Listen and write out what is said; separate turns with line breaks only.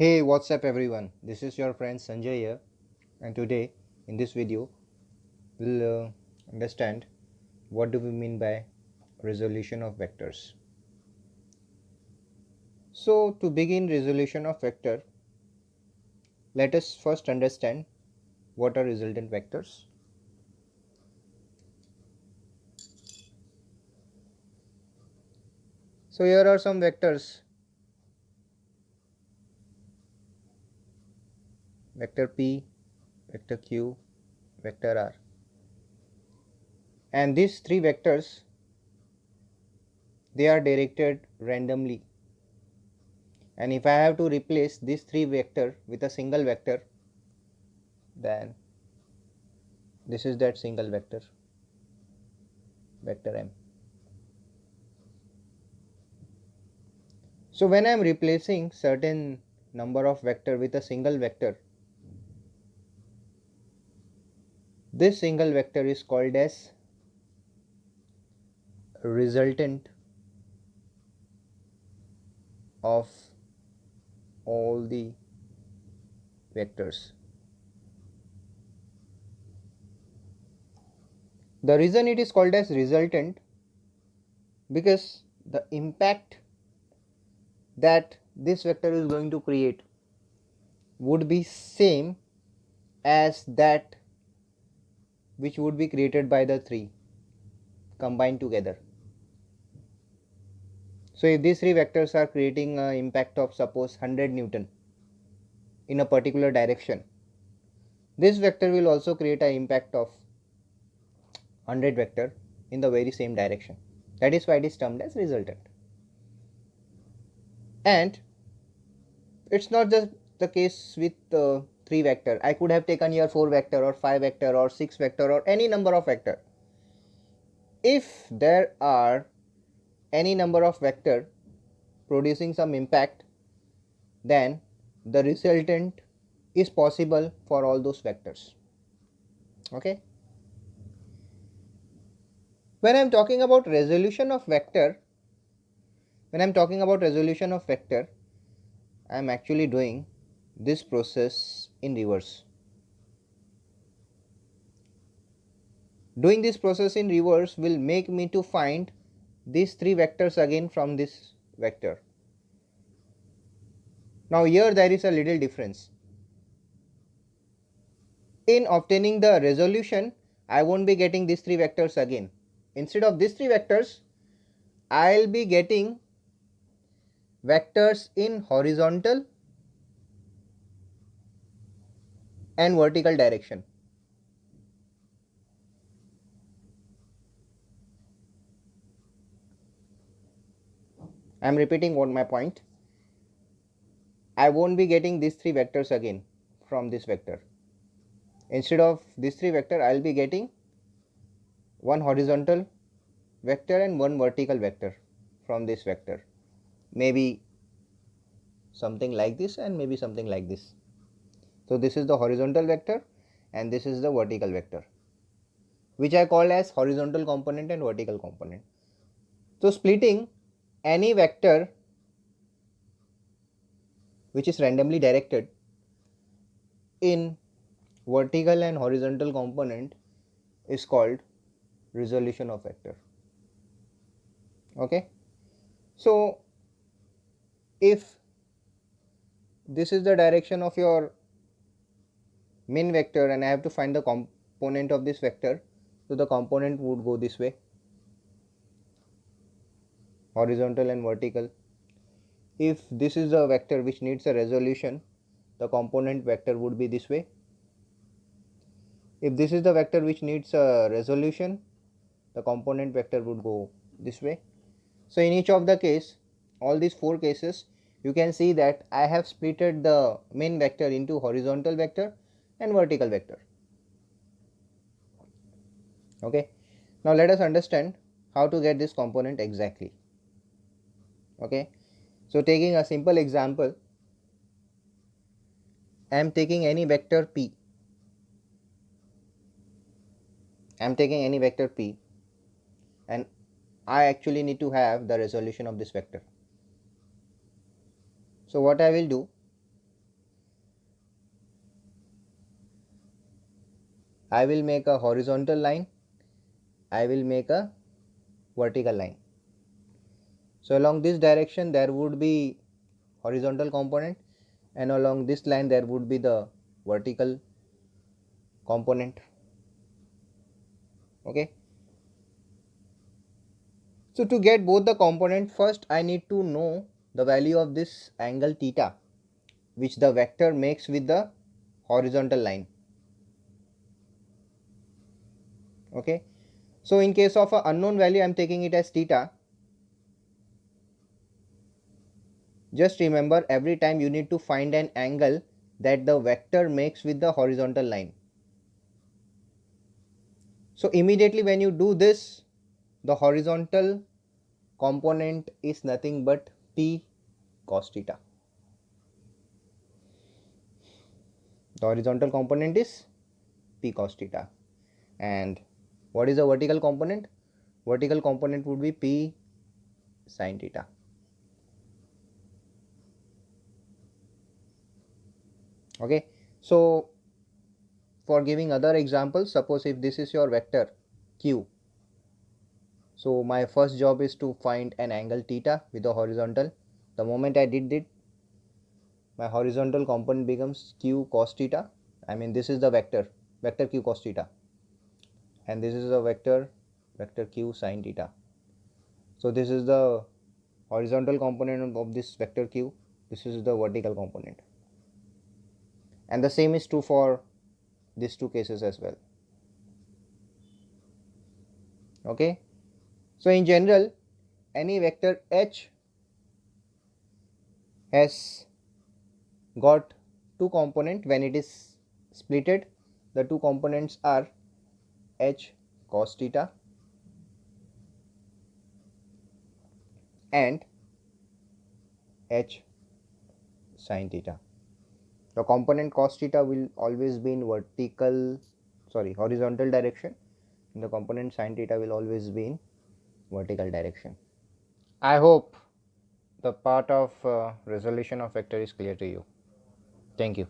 Hey, what's up everyone? This is your friend Sanjay here, and today in this video we'll understand what do we mean by resolution of vectors. So to begin resolution of vector, let us first understand what are resultant vectors. So here are some vectors: vector P, vector Q, vector R. And these three vectors, they are directed randomly. And if I have to replace these three vector with a single vector, then this is that single vector, vector M. So when I am replacing certain number of vector with a single vector, this single vector is called as resultant of all the vectors. The reason it is called as resultant, because the impact that this vector is going to create would be same as that which would be created by the three combined together. So if these three vectors are creating an impact of suppose 100 Newton in a particular direction, this vector will also create an impact of 100 vector in the very same direction. That is why it is termed as resultant. And it's not just the case with three vector. I could have taken here 4 vector or 5 vector or 6 vector or any number of vector. If there are any number of vector producing some impact, then the resultant is possible for all those vectors. Okay. When I am talking about resolution of vector, I am actually doing this process in reverse. Doing this process in reverse will make me to find these three vectors again from this vector. Now here there is a little difference. In obtaining the resolution, I won't be getting these three vectors again. Instead of these three vectors, I'll be getting vectors in horizontal and vertical direction. I am repeating what my point. I won't be getting these three vectors again from this vector. Instead of these three vector, I will be getting one horizontal vector and one vertical vector from this vector. Maybe something like this and maybe something like this. So this is the horizontal vector and this is the vertical vector, which I call as horizontal component and vertical component. So splitting any vector which is randomly directed in vertical and horizontal component is called resolution of vector. Okay. So if this is the direction of your main vector and I have to find the component of this vector, so the component would go this way, horizontal and vertical. If this is the vector which needs a resolution, the component vector would be this way. If this is the vector which needs a resolution, the component vector would go this way. So in each of the case, all these four cases, you can see that I have splitted the main vector into horizontal vector and vertical vector. Okay. Now let us understand how to get this component exactly. Okay. So taking a simple example, I am taking any vector p. And I actually need to have the resolution of this vector. So what I will do, I will make a horizontal line, I will make a vertical line. So along this direction there would be horizontal component, and along this line there would be the vertical component. Okay. So to get both the component, first I need to know the value of this angle theta which the vector makes with the horizontal line. Okay. So in case of an unknown value I am taking it as theta. Just remember, every time you need to find an angle that the vector makes with the horizontal line. So immediately when you do this, the horizontal component is nothing but P cos theta. The horizontal component is P cos theta. And what is the vertical component? Vertical component would be P sin theta. Okay. So for giving other examples, suppose if this is your vector Q. So my first job is to find an angle theta with the horizontal. The moment I did it, my horizontal component becomes Q cos theta. I mean, this is the vector Q cos theta, and this is the vector Q sin theta. So this is the horizontal component of this vector Q. This is the vertical component, and the same is true for these two cases as well. Okay. So in general, any vector H has got two components. When it is splitted, the two components are H cos theta and H sin theta. The component cos theta will always be in horizontal direction, and the component sin theta will always be in vertical direction. I hope the part of resolution of vector is clear to you. Thank you.